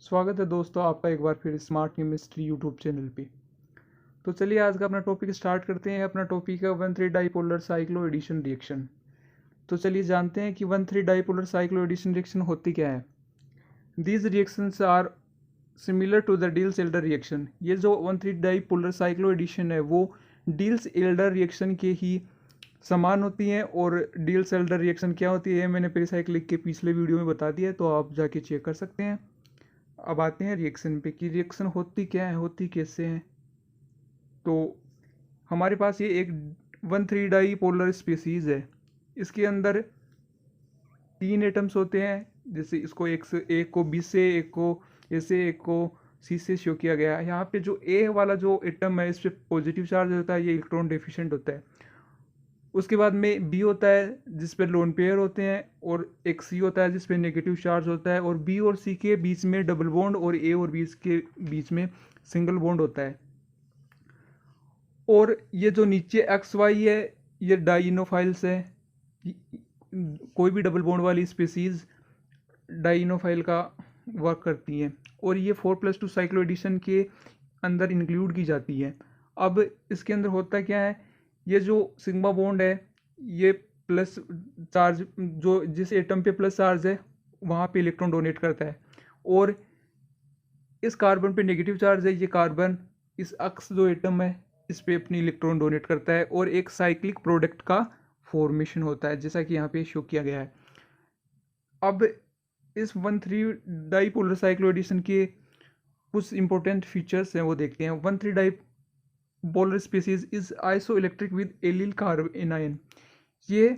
स्वागत है दोस्तों आपका एक बार फिर स्मार्ट केमिस्ट्री यूट्यूब चैनल पे। तो चलिए आज का अपना टॉपिक स्टार्ट करते हैं। अपना टॉपिक है 1,3 डाइपोलर साइक्लो एडिशन रिएक्शन। तो चलिए जानते हैं कि 1,3 डाइपोलर साइक्लो एडिशन रिएक्शन होती क्या है। These reactions are similar to the Diels Alder reaction. ये जो 1,3 डाइपोलर साइक्लो एडिशन है वो डील्स एल्डर रिएक्शन के ही समान होती हैं। और डील्स एल्डर रिएक्शन क्या होती है मैंने पेरिसाइक्लिक के पिछले वीडियो में बता दिया है, तो आप जाके चेक कर सकते हैं। अब आते हैं रिएक्शन पे कि रिएक्शन होती क्या है, होती कैसे है। तो हमारे पास ये एक 1,3 डाईपोलर स्पीसीज है। इसके अंदर 3 एटम्स होते हैं। जैसे इसको एक को बी से, एक को ए से, एक को सी से शो किया गया है। यहाँ पे जो ए वाला जो एटम है इस पर पॉजिटिव चार्ज होता है, ये इलेक्ट्रॉन डेफिशिएंट होता है। उसके बाद में बी होता है जिस पे लोन पेयर होते हैं, और एक सी होता है जिस पे नेगेटिव चार्ज होता है, और बी और सी के बीच में डबल बॉन्ड, और ए और बी के बीच में सिंगल बॉन्ड होता है। और ये जो नीचे एक्स वाई है ये डाइनोफाइल्स है। कोई भी डबल बॉन्ड वाली स्पीसीज डाइनोफाइल का वर्क करती हैं, और ये 4+2 साइक्लो एडिशन के अंदर इंक्लूड की जाती है। अब इसके अंदर होता क्या है, ये जो सिग्मा बॉन्ड है ये प्लस चार्ज, जो जिस एटम पे प्लस चार्ज है वहाँ पे इलेक्ट्रॉन डोनेट करता है, और इस कार्बन पे नेगेटिव चार्ज है, ये कार्बन इस अक्स जो एटम है इस पे अपनी इलेक्ट्रॉन डोनेट करता है, और एक साइक्लिक प्रोडक्ट का फॉर्मेशन होता है जैसा कि यहाँ पे शो किया गया है। अब इस 1,3 डाईपोलर साइक्लो एडिशन के कुछ इंपॉर्टेंट फीचर्स हैं वो देखते हैं। 1,3 dipolar species is iso electric with allyl carb anion. ये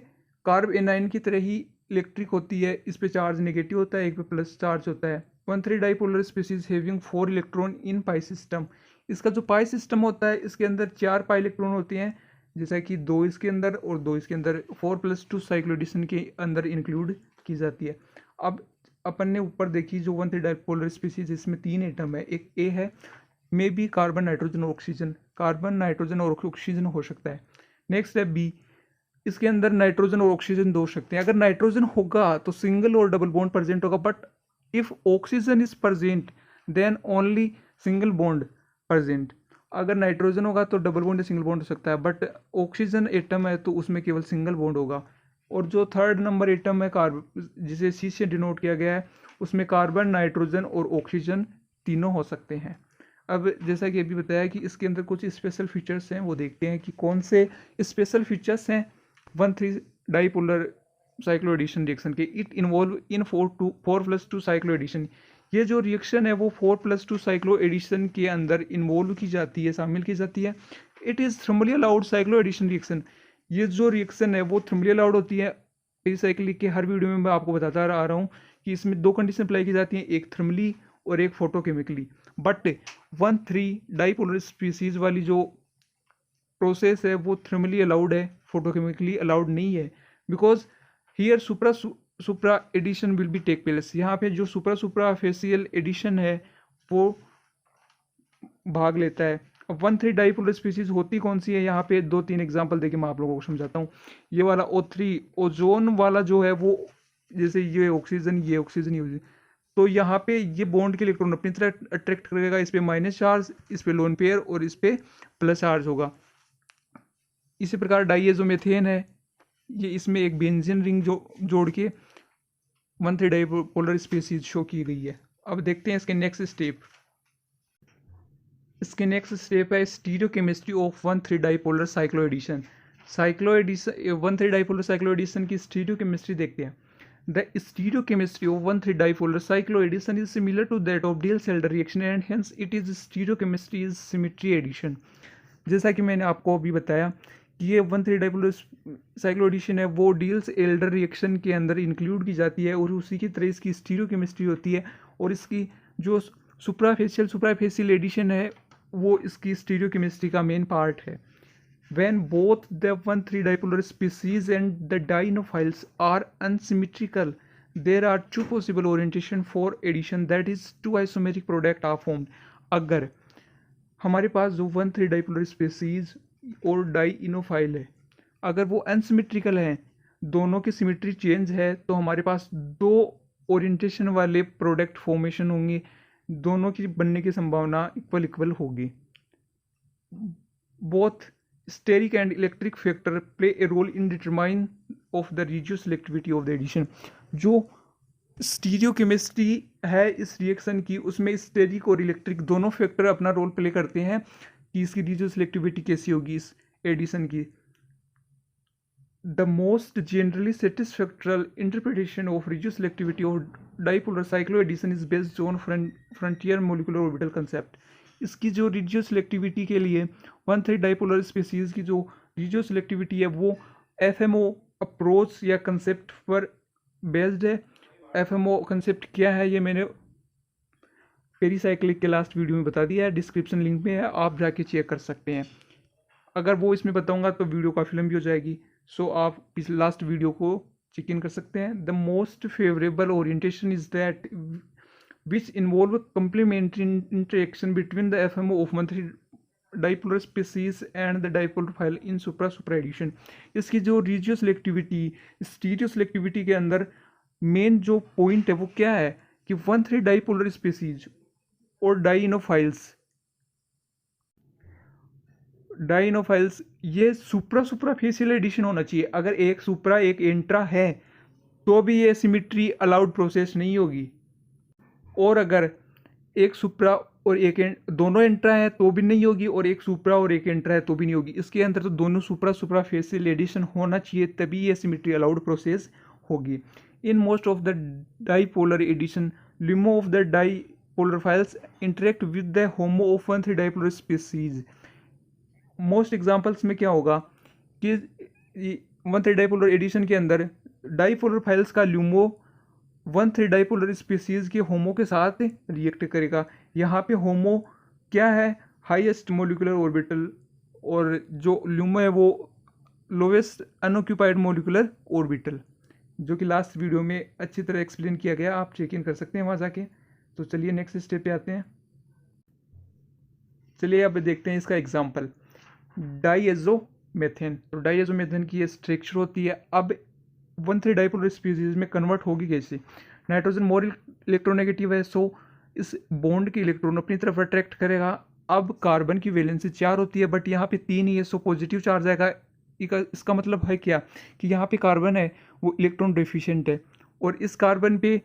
कार्ब एनायन की तरह ही इलेक्ट्रिक होती है। इस पे चार्ज नेगेटिव होता है, एक पे प्लस चार्ज होता है। 1,3 dipolar species having 4 electron in pi system. इसका जो पाई सिस्टम होता है इसके अंदर 4 पाई इलेक्ट्रॉन होते हैं, जैसा कि 2 इसके अंदर और 2 इसके अंदर। 4+2 साइक्लो एडिशन के अंदर इंक्लूड की जाती है। अब अपन ने ऊपर देखी जो 1,3 डाईपोलर स्पीसीज, इसमें 3 एटम है। एक ए है, मे बी कार्बन नाइट्रोजन और ऑक्सीजन, कार्बन नाइट्रोजन और ऑक्सीजन हो सकता है। नेक्स्ट है बी, इसके अंदर नाइट्रोजन और ऑक्सीजन दो हो सकते हैं। अगर नाइट्रोजन होगा तो सिंगल और डबल बॉन्ड प्रेजेंट होगा, but if oxygen is present then only single bond present. अगर नाइट्रोजन होगा तो डबल बॉन्ड या सिंगल बॉन्ड हो सकता है, बट ऑक्सीजन एटम है तो उसमें केवल सिंगल बॉन्ड होगा। और जो थर्ड नंबर एटम है कार्बन, जिसे सी से डिनोट किया गया है, उसमें कार्बन नाइट्रोजन और ऑक्सीजन तीनों हो सकते हैं। अब जैसा कि अभी बताया कि इसके अंदर कुछ स्पेशल फीचर्स हैं, वो देखते हैं कि कौन से स्पेशल फीचर्स हैं 1,3 डाईपोलर साइक्लो एडिशन रिएक्शन के। It involve in 4+2 cycloaddition. ये जो रिएक्शन है वो 4+2 साइक्लो एडिशन के अंदर इन्वॉल्व की जाती है, शामिल की जाती है। It is thermally allowed cycloaddition reaction. ये जो रिएक्शन है वो थर्मली अलाउड होती है। पेरिसाइक्लिक के हर वीडियो में मैं आपको बताता आ रहा हूँ कि इसमें 2 कंडीशन अप्लाई की जाती हैं, एक थर्मली और एक फोटोकेमिकली। बट 1,3 डाईपोलर स्पीसीज वाली जो प्रोसेस है वो थर्मली अलाउड है, फोटोकेमिकली अलाउड नहीं है। Because here supra addition will be take place. यहाँ पे जो सुप्रा फेसियल एडिशन है वो भाग लेता है। अब 1,3 डाईपोलर स्पीसीज होती कौन सी है, यहाँ पे 2-3 एग्जांपल देके मैं आप लोगों को समझाता हूँ। ये वाला O3 ओजोन वाला जो है वो, जैसे ये ऑक्सीजन, ये ऑक्सीजन, ये, तो यहाँ पे ये बॉन्ड के इलेक्ट्रॉन अपनी तरह अट्रैक्ट करेगा। इस पे माइनस चार्ज, इस पे लोन पेयर और इस पे प्लस चार्ज होगा। इसी प्रकार डाइएजोमेथेन है, ये इसमें एक बेंजीन रिंग जो जोड़ के 1,3 डाईपोलर स्पीसीज शो की गई है। अब देखते हैं इसके नेक्स्ट स्टेप। इसके नेक्स्ट स्टेप है stereochemistry of 1,3 dipolar cyclo addition. 1,3 dipolar cyclo addition की स्टीरियोकेमिस्ट्री देखते हैं। The stereochemistry of 1,3 dipolar cyclo addition is similar to that of Diels Alder reaction and hence it is stereochemistry is symmetry addition. जैसा कि मैंने आपको अभी बताया कि ये 1,3 डाईपोलर साइक्लो एडिशन है वो डील्स एल्डर रिएक्शन के अंदर इंक्लूड की जाती है, और उसी की तरह इसकी स्टीरियोकेमिस्ट्री होती है। और इसकी जो सुप्राफेशियल एडिशन है वो इसकी स्टीरियोकेमिस्ट्री का मेन पार्ट है। When both the 1,3 dipolar species and the dinophiles are unsymmetrical, there are two possible orientation for addition, that is two isomeric product are formed. अगर हमारे पास जो 1,3 डाइपोलर स्पीसीज और डाइनोफाइल है, अगर वो अनसिमेट्रिकल हैं, दोनों की सिमेट्री चेंज है, तो हमारे पास 2 ओरिएंटेशन वाले प्रोडक्ट फॉर्मेशन होंगे। दोनों की बनने की संभावना इक्वल होगी। Both steric and electric factor play a role in determine of the regioselectivity of the addition। जो स्टीरियोकेमिस्ट्री है इस रिएक्शन की, उसमें स्टेरिक और इलेक्ट्रिक दोनों फैक्टर अपना रोल प्ले करते हैं कि इसकी रिजियोसेलेक्टिविटी कैसी होगी इस एडिशन की। The most generally satisfactory interpretation of regioselectivity of dipolar cyclo addition is based on frontier molecular orbital concept. इसकी जो रिजियोसेलेक्टिविटी के लिए 1,3 डाइपोलर स्पीसीज की जो रिजियोसेलेक्टिविटी है वो एफएमओ अप्रोच या कंसेप्ट पर बेस्ड है। एफएमओ कंसेप्ट क्या है ये मैंने पेरीसाइक्लिक के लास्ट वीडियो में बता दिया है, डिस्क्रिप्शन लिंक में है, आप जाके चेक कर सकते हैं। अगर वो इसमें बताऊंगा तो वीडियो काफ़ी लंबी हो जाएगी, सो आप इस लास्ट वीडियो को चेक इन कर सकते हैं। The most favourable orientation is that which involve complementary interaction between the FMO of 1,3 dipolar species and the dipolarophile in supra addition. इसकी जो रिजियोसेलेक्टिविटी स्टीरियोसेलेक्टिविटी के अंदर मेन जो पॉइंट है वो क्या है कि 1,3 डाइपोलर स्पीसीज और डाइनोफाइल्स ये सुप्रा फेशियल एडिशन होना चाहिए। अगर एक सुप्रा एक इंट्रा है तो भी ये सिमिट्री अलाउड प्रोसेस नहीं होगी, और अगर एक सुप्रा और एक दोनों इंट्रा है तो भी नहीं होगी, और एक सुप्रा और एक इंट्रा है तो भी नहीं होगी। इसके अंदर तो दोनों सुप्रा फेशियल एडिशन होना चाहिए, तभी ये सिमिट्री अलाउड प्रोसेस होगी। In most of the dipolar addition LUMO of the dipolarophiles interact with the HOMO of 1,3 dipolar species. Most examples में क्या होगा कि 1,3 डाइपोलर एडिशन के अंदर डाइपोलर फाइल्स का LUMO 1,3 डाइपोलर स्पीसीज के होमो के साथ रिएक्ट करेगा। यहाँ पे होमो क्या है, हाईएस्ट मोलिकुलर ऑर्बिटल, और जो LUMO है वो लोवेस्ट अनऑक्यूपाइड मोलिकुलर ऑर्बिटल, जो कि लास्ट वीडियो में अच्छी तरह एक्सप्लेन किया गया, आप चेक इन कर सकते हैं वहाँ जाके। तो चलिए नेक्स्ट स्टेप पे आते हैं। चलिए अब देखते हैं इसका एग्जाम्पल, डाईएज़ोमेथेन। तो डाईएज़ोमेथेन की ये स्ट्रक्चर होती है। अब 1,3 डाइपोलर स्पीसीज में कन्वर्ट होगी कैसे? नाइट्रोजन मोर इलेक्ट्रोनेगेटिव है, सो इस बॉन्ड के इलेक्ट्रॉन अपनी तरफ अट्रैक्ट करेगा। अब कार्बन की वैलेंसी 4 होती है, बट यहाँ पे 3 ही है, सो पॉजिटिव चार्ज आएगा। इसका मतलब है क्या कि यहाँ पे कार्बन है वो इलेक्ट्रॉन डेफिशिएंट है, और इस कार्बन पे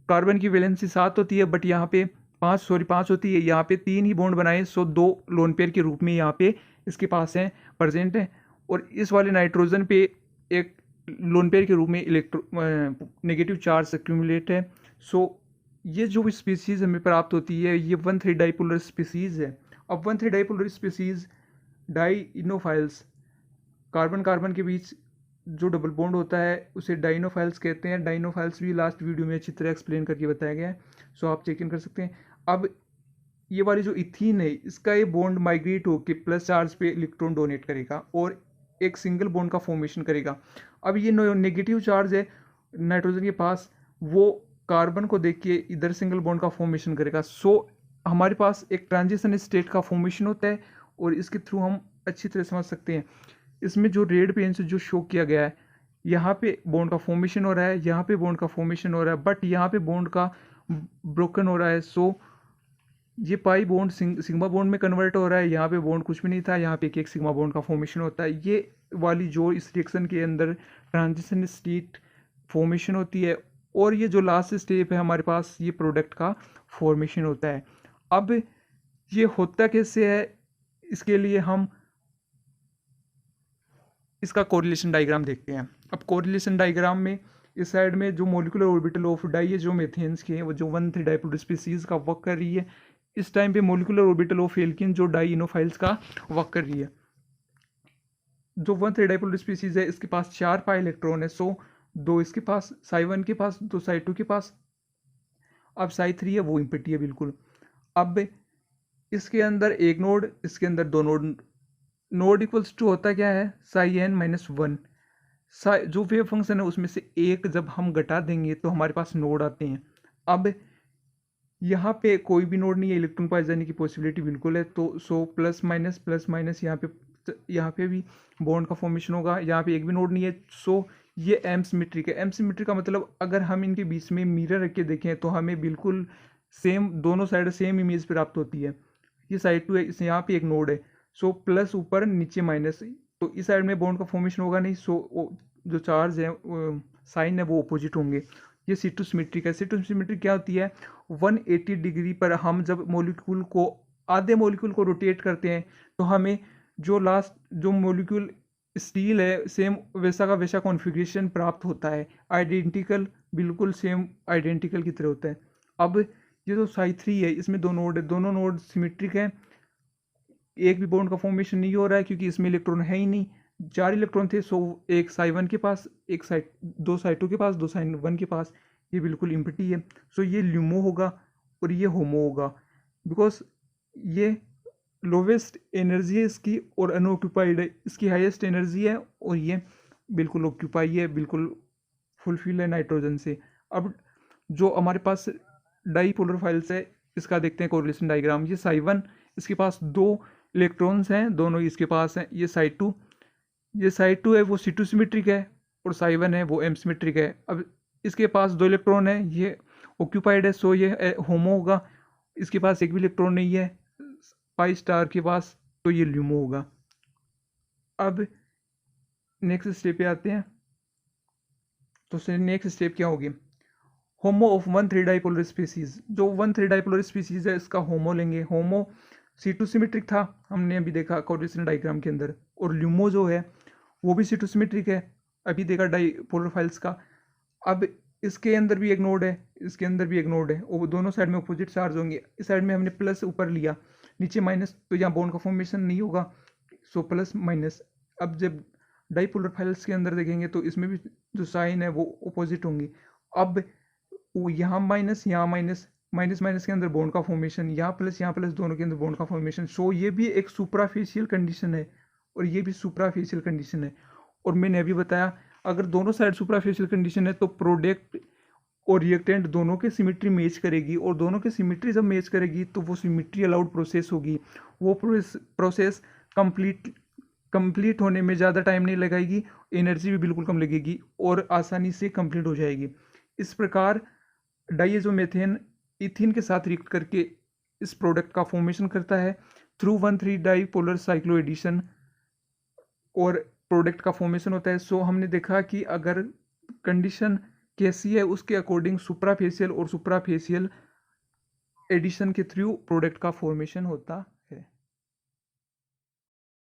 कार्बन की वैलेंसी 7 होती है, बट यहाँ पे 5 होती है। यहाँ पे 3 ही बॉन्ड बनाए, सो 2 लोन पेयर के रूप में यहाँ पे इसके पास हैं प्रेजेंट है, और इस वाले नाइट्रोजन पे एक लोन पेयर के रूप में नेगेटिव चार्ज एक्यूमुलेट है। सो ये जो स्पीसीज हमें प्राप्त होती है ये 1,3 डाइपोलर स्पीसीज है। अब 1,3 डाइपोलर स्पीसीज डाइनोफाइल्स, कार्बन कार्बन के बीच जो डबल बॉन्ड होता है उसे डाइनोफाइल्स कहते हैं। डाइनोफाइल्स भी लास्ट वीडियो में अच्छी तरह एक्सप्लेन करके बताया गया है, सो आप चेक इन कर सकते हैं। अब ये वाली जो इथीन है इसका ये बॉन्ड माइग्रेट होकर प्लस चार्ज पे इलेक्ट्रॉन डोनेट करेगा और एक सिंगल बॉन्ड का फॉर्मेशन करेगा। अब ये नेगेटिव चार्ज है नाइट्रोजन के पास, वो कार्बन को देख के इधर सिंगल बॉन्ड का फॉर्मेशन करेगा। सो हमारे पास एक ट्रांजिशन स्टेट का फॉर्मेशन होता है, और इसके थ्रू हम अच्छी तरह समझ सकते हैं। इसमें जो रेड पेन से जो शो किया गया है, यहाँ पे बॉन्ड का फॉर्मेशन हो रहा है, यहाँ पे बॉन्ड का फॉर्मेशन हो रहा है, बट यहाँ पे बॉन्ड का ब्रोकन हो रहा है। सो ये पाई बॉन्ड सिग्मा बॉन्ड में कन्वर्ट हो रहा है। यहाँ पे बॉन्ड कुछ भी नहीं था, यहाँ पे एक सिग्मा बॉन्ड का फॉर्मेशन होता है। ये वाली जो इस रिएक्शन के अंदर ट्रांजिशन स्टेट फॉर्मेशन होती है, और ये जो लास्ट स्टेप है हमारे पास ये प्रोडक्ट का फॉर्मेशन होता है। अब ये होता कैसे है, इसके लिए हम इसका कोरिलेशन डायग्राम देखते हैं। अब कोरिलेशन डायग्राम में इस साइड में जो मोलिकुलर ऑर्बिटल ऑफ डाइएज़ोमेथेन्स के हैं वो जो 1,3 डाइपोलर स्पीसीज का वर्क कर रही है, इस टाइम पे मोलिकुलर ऑर्बिटल ऑफ एल्किन जो डाइनोफाइल्स का वर्क कर रही है। जो 1,3 डाइपोलर स्पीसीज है इसके पास 4 पाई इलेक्ट्रॉन है, सो 2 इसके पास, साई 1 के पास, 2 साई 2 के पास। अब साई 3 है वो इम्पिटी है बिल्कुल। अब इसके अंदर एक नोड, इसके अंदर 2 नोड। नोड इक्वल्स टू होता क्या है, साई n माइनस 1। जो वेव फंक्शन है उसमें से एक जब हम घटा देंगे तो हमारे पास नोड आते हैं। अब यहाँ पे कोई भी नोड नहीं है, इलेक्ट्रॉन पाए जाने की पॉसिबिलिटी बिल्कुल है, तो सो प्लस माइनस यहाँ पे भी बॉन्ड का फॉर्मेशन होगा। यहाँ पे एक भी नोड नहीं है, सो ये एम सिमेट्रिक है। एम सिमेट्रिक का मतलब अगर हम इनके बीच में मिरर रख के देखें तो हमें बिल्कुल सेम दोनों साइड सेम इमेज प्राप्त होती है। ये साइड 2 है, इस यहाँ पे एक नोड है, सो प्लस ऊपर नीचे माइनस, तो इस साइड में बॉन्ड का फॉर्मेशन होगा नहीं, सो जो चार्ज है साइन है वो अपोजिट होंगे। ये C2 सिमेट्रिक है। C2 सिमेट्रिक क्या होती है, 180 डिग्री पर हम जब मॉलिक्यूल को आधे मॉलिक्यूल को रोटेट करते हैं तो हमें जो मॉलिक्यूल स्टील है सेम वैसा का वैसा कॉन्फ़िगरेशन प्राप्त होता है, आइडेंटिकल, बिल्कुल सेम आइडेंटिकल की तरह होता है। अब ये जो साई 3 है इसमें दो नोड है, दोनों नोड सिमेट्रिक है, एक भी बॉन्ड का फॉर्मेशन नहीं हो रहा है क्योंकि इसमें इलेक्ट्रॉन है ही नहीं। 4 इलेक्ट्रॉन थे, सो एक साई 1 के पास, एक साई 2 साई 2 के पास, 2 साई 1 के पास, ये बिल्कुल इम्पटी है। सो ये ल्यूमो होगा और ये होमो होगा, बिकॉज ये लोवेस्ट एनर्जी है इसकी और अनऑक्यूपाइड है, इसकी हाईएस्ट एनर्जी है और ये बिल्कुल ऑक्यूपाई है, बिल्कुल फुलफिल है नाइट्रोजन से। अब जो हमारे पास डाईपोलर फाइल्स है इसका देखते हैं कोरिलेशन डायग्राम। ये साई 1, इसके पास 2 इलेक्ट्रॉन्स हैं, दोनों इसके पास हैं। ये साई 2 है वो C2 सिमेट्रिक है और साई 1 है वो M सिमेट्रिक है। अब इसके पास 2 इलेक्ट्रॉन है, ये ऑक्यूपाइड है, सो ये होमो होगा। इसके पास एक भी इलेक्ट्रॉन नहीं है पाई स्टार के पास, तो ये ल्यूमो होगा। अब नेक्स्ट स्टेप पे आते हैं, तो नेक्स्ट स्टेप क्या होगी, होमो ऑफ 1,3 डाइपोलर स्पीसीज। जो 1,3 डाइपोलर स्पीसीज है इसका होमो लेंगे। होमो C2 सिमेट्रिक था, हमने अभी देखा कोरिलेशन डायग्राम के अंदर, और ल्यूमो जो है वो भी C2 सिमेट्रिक है, अभी देखा डाइपोलर फाइल्स का। अब इसके अंदर भी एक नोड है, इसके अंदर भी एक नोड है, वो दोनों साइड में अपोजिट चार्ज होंगे। इस साइड में हमने प्लस ऊपर लिया, नीचे माइनस, तो यहाँ बॉन्ड का फॉर्मेशन नहीं होगा, सो प्लस माइनस। अब जब डाइपोलर फाइल्स के अंदर देखेंगे तो इसमें भी जो साइन है वो अपोजिट होंगी। अब यहाँ माइनस, यहाँ माइनस, माइनस माइनस के अंदर बॉन्ड का फॉर्मेशन, यहाँ प्लस, दोनों के अंदर बॉन्ड का फॉर्मेशन। सो ये भी एक सुप्राफेशियल कंडीशन है और ये भी सुप्राफेशियल कंडीशन है। और मैंने अभी बताया अगर दोनों साइड सुप्राफेशियल कंडीशन है तो प्रोडक्ट और रिएक्टेंट दोनों के सिमेट्री मैच करेगी, और दोनों के सिमेट्री जब मैच करेगी तो वो सिमेट्री अलाउड प्रोसेस होगी। वो प्रोसेस कंप्लीट होने में ज़्यादा टाइम नहीं लगाएगी, एनर्जी भी बिल्कुल कम लगेगी और आसानी से कंप्लीट हो जाएगी। इस प्रकार डाइएज़ोमेथेन इथीन के साथ रिएक्ट करके इस प्रोडक्ट का फॉर्मेशन करता है थ्रू 1,3 डाइपोलर साइक्लो एडिशन, और प्रोडक्ट का फॉर्मेशन होता है। सो हमने देखा कि अगर कंडीशन कैसी है उसके अकॉर्डिंग सुप्राफेशियल और सुप्राफेशियल एडिशन के थ्रू प्रोडक्ट का फॉर्मेशन होता